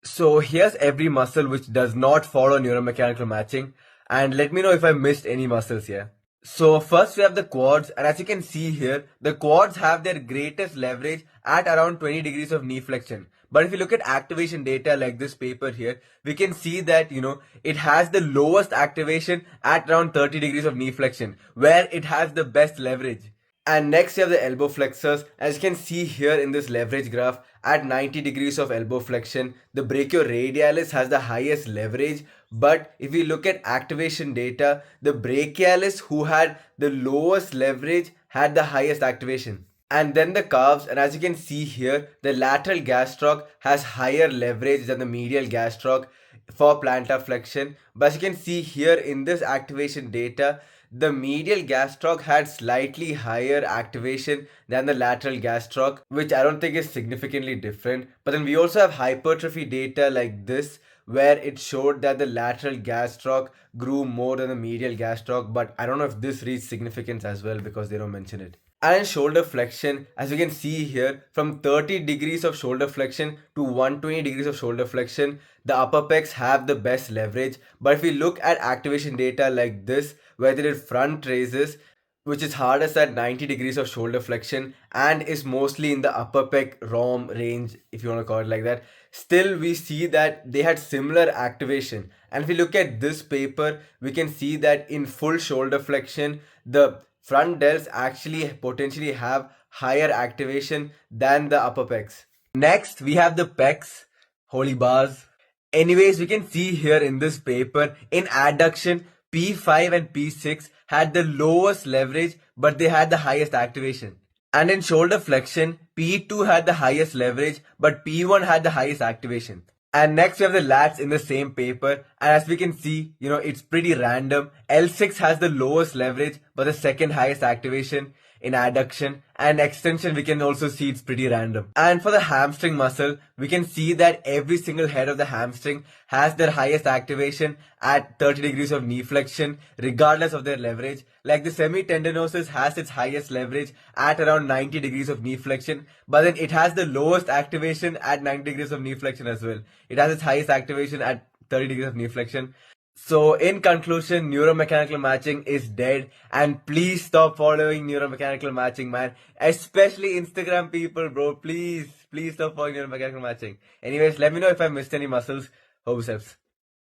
So here's every muscle which does not follow neuromechanical matching, and let me know if I missed any muscles here. So first we have the quads, and as you can see here, the quads have their greatest leverage at around 20 degrees of knee flexion. But if you look at activation data like this paper here, we can see that, it has the lowest activation at around 30 degrees of knee flexion, where it has the best leverage. And next you have the elbow flexors. As you can see here in this leverage graph, at 90 degrees of elbow flexion, the brachioradialis has the highest leverage. But if we look at activation data, the brachialis, who had the lowest leverage, had the highest activation. And then the calves, and as you can see here, the lateral gastroc has higher leverage than the medial gastroc for plantar flexion. But as you can see here in this activation data, the medial gastroc had slightly higher activation than the lateral gastroc, which I don't think is significantly different. But then we also have hypertrophy data like this, where it showed that the lateral gastroc grew more than the medial gastroc, but I don't know if this reached significance as well because they don't mention it. And shoulder flexion, as you can see here, from 30 degrees of shoulder flexion to 120 degrees of shoulder flexion, the upper pecs have the best leverage. But if we look at activation data like this, where they did front raises, which is hardest at 90 degrees of shoulder flexion and is mostly in the upper pec ROM range, if you want to call it like that, still we see that they had similar activation. And if we look at this paper, we can see that in full shoulder flexion, the front delts actually potentially have higher activation than the upper pecs. Next, we have the pecs, holy bars. Anyways, we can see here in this paper, in adduction, P5 and P6 had the lowest leverage, but they had the highest activation. And in shoulder flexion, P2 had the highest leverage, but P1 had the highest activation. And next we have the lats in the same paper, and as we can see, it's pretty random. L6 has the lowest leverage, but the second highest activation in adduction, and extension we can also see it's pretty random. And for the hamstring muscle, we can see that every single head of the hamstring has their highest activation at 30 degrees of knee flexion, regardless of their leverage. Like the semitendinosus has its highest leverage at around 90 degrees of knee flexion, but then it has the lowest activation at 90 degrees of knee flexion as well. It has its highest activation at 30 degrees of knee flexion. So in conclusion, neuromechanical matching is dead, and please stop following neuromechanical matching, man. Especially Instagram people, bro. Please stop following neuromechanical matching. Anyways, let me know if I missed any muscles. Hope this helps.